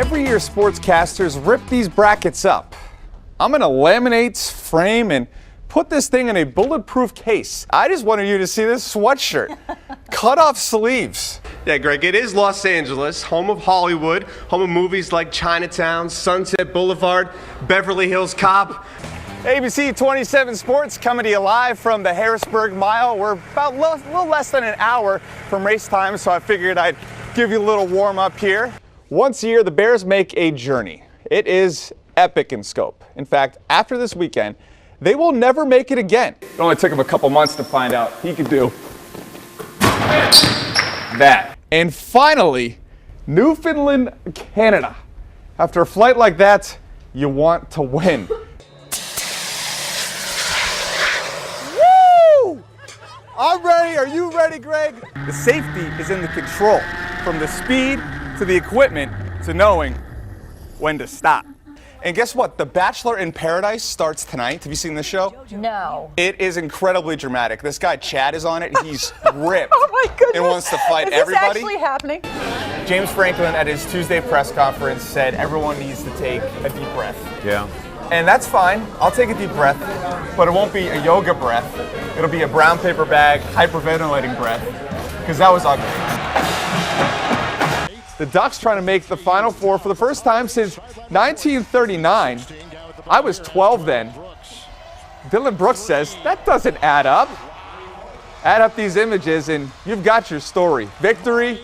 Every year, sportscasters rip these brackets up. I'm gonna laminate, frame, and put this thing in a bulletproof case. I just wanted you to see this sweatshirt. Cut off sleeves. Yeah, Greg, it is Los Angeles, home of Hollywood, home of movies like Chinatown, Sunset Boulevard, Beverly Hills Cop. ABC 27 Sports coming to you live from the Harrisburg Mile. We're about a little less than an hour from race time, so I figured I'd give you a little warm up here. Once a year, the Bears make a journey. It is epic in scope. In fact, after this weekend, they will never make it again. It only took him a couple months to find out he could do that. And finally, Newfoundland, Canada. After a flight like that, you want to win. Woo! I'm ready. Are you ready, Greg? The safety is in the control, from the speed to the equipment to knowing when to stop. And guess what? The Bachelor in Paradise starts tonight. Have you seen this show? No. It is incredibly dramatic. This guy Chad is on it. He's ripped. Oh my goodness. And wants to fight everybody. Is this actually happening? James Franklin at his Tuesday press conference said everyone needs to take a deep breath. Yeah. And that's fine. I'll take a deep breath, but it won't be a yoga breath. It'll be a brown paper bag, hyperventilating breath, because that was ugly. The Ducks trying to make the Final Four for the first time since 1939. I was 12 then. Dylan Brooks says, that doesn't add up. Add up these images and you've got your story. Victory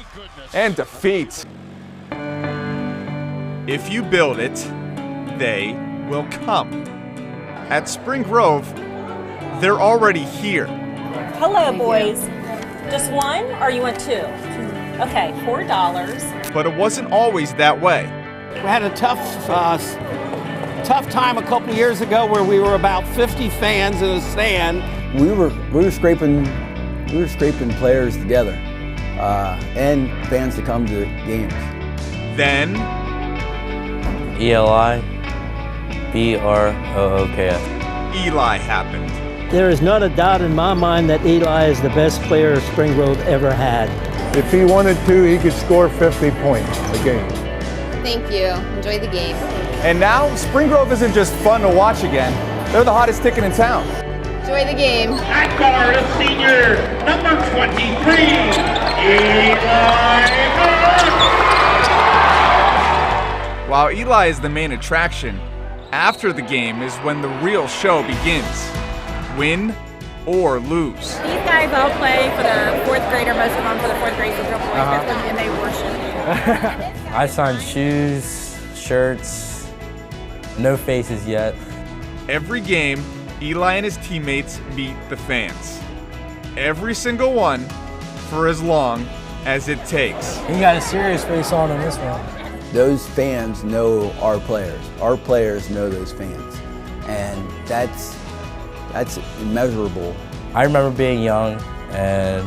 and defeat. If you build it, they will come. At Spring Grove, they're already here. Hello, boys. Just one, or you want two? Okay, $4. But it wasn't always that way. We had a tough time a couple years ago where we were about 50 fans in a stand. We were scraping players together and fans to come to games. Then ELI BROOKS. Eli happened. There is not a doubt in my mind that Eli is the best player Spring Grove ever had. If he wanted to, he could score 50 points a game. Thank you. Enjoy the game. And now, Spring Grove isn't just fun to watch again. They're the hottest ticket in town. Enjoy the game. At guard, a senior, number 23, Eli. While Eli is the main attraction, after the game is when the real show begins. Win or lose. These guys all play for the fourth grader, most of them for the fourth grade Central Boys, and they worship. I signed shoes, shirts, no faces yet. Every game, Eli and his teammates meet the fans. Every single one for as long as it takes. He got a serious face on in this one. Those fans know our players. Our players know those fans. And that's immeasurable. I remember being young and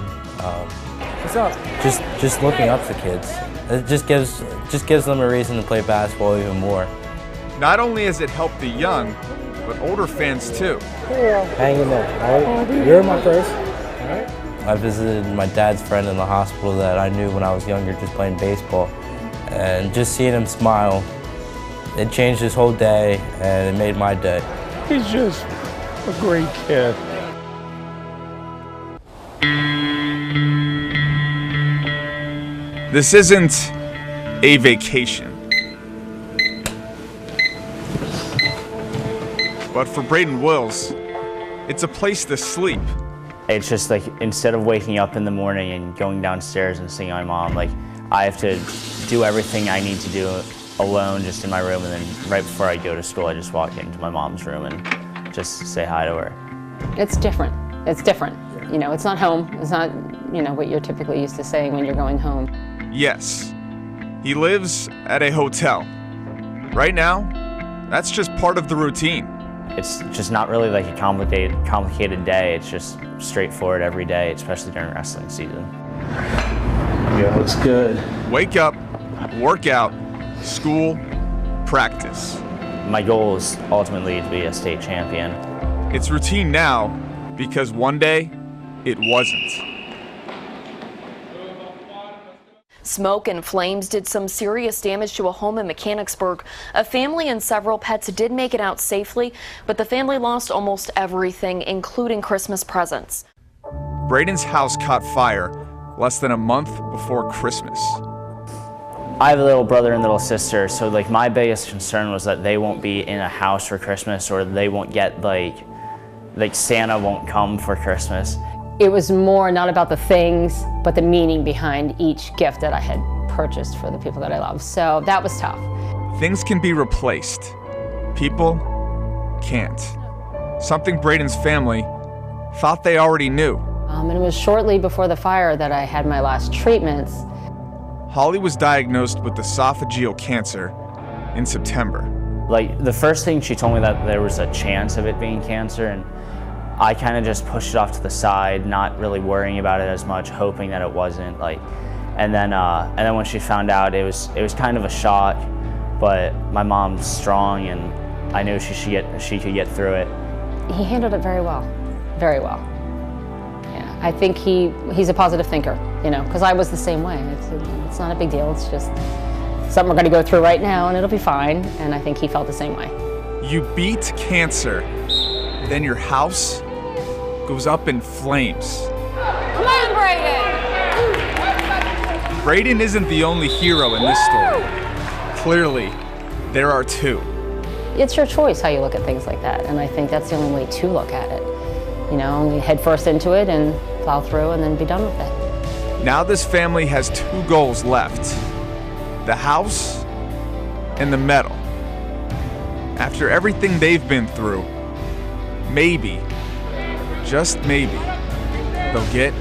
What's up? just looking up to kids. It just gives them a reason to play basketball even more. Not only has it helped the young, but older fans too. Hanging there, right? You're my first, all right? I visited my dad's friend in the hospital that I knew when I was younger just playing baseball. And just seeing him smile, it changed his whole day and it made my day. He's just a great kid. This isn't a vacation. But for Braden Wills, it's a place to sleep. It's just like, instead of waking up in the morning and going downstairs and seeing my mom, like, I have to do everything I need to do alone just in my room, and then right before I go to school, I just walk into my mom's room and just say hi to her. It's different. It's different. You know, it's not home. It's not, you know, what you're typically used to saying when you're going home. Yes, he lives at a hotel. Right now, that's just part of the routine. It's just not really like a complicated day. It's just straightforward every day, especially during wrestling season. Yeah, that's good. Wake up, work out, school, practice. My goal is ultimately to be a state champion. It's routine now because one day it wasn't. Smoke and flames did some serious damage to a home in Mechanicsburg. A family and several pets did make it out safely, but the family lost almost everything, including Christmas presents. Braden's house caught fire less than a month before Christmas. I have a little brother and little sister, so like my biggest concern was that they won't be in a house for Christmas, or they won't get like Santa won't come for Christmas. It was more not about the things, but the meaning behind each gift that I had purchased for the people that I love. So that was tough. Things can be replaced. People can't. Something Braden's family thought they already knew. And it was shortly before the fire that I had my last treatments. Holly was diagnosed with esophageal cancer in September. Like the first thing she told me that there was a chance of it being cancer, and I kind of just pushed it off to the side, not really worrying about it as much, hoping that it wasn't. And then when she found out, it was kind of a shock. But my mom's strong, and I knew she could get through it. He handled it very well, very well. Yeah, I think he's a positive thinker, you know, because I was the same way. It's not a big deal. It's just something we're going to go through right now, and it'll be fine. And I think he felt the same way. You beat cancer, then your house goes up in flames. Come on, Braden! Braden isn't the only hero in this story. Clearly, there are two. It's your choice how you look at things like that, and I think that's the only way to look at it. You know, you head first into it and plow through and then be done with it. Now this family has two goals left: the house and the medal. After everything they've been through, maybe, just maybe, they'll get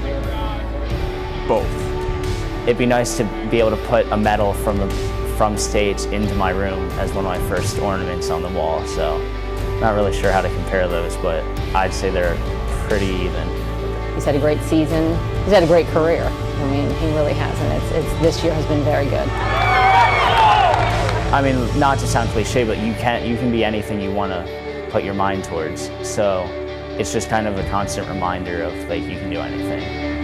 both. It'd be nice to be able to put a medal from states into my room as one of my first ornaments on the wall. So not really sure how to compare those, but I'd say they're pretty even. He's had a great season. He's had a great career. I mean, he really has, and this year has been very good. I mean, not to sound cliche, but you can be anything you want to put your mind towards. So it's just kind of a constant reminder of like you can do anything.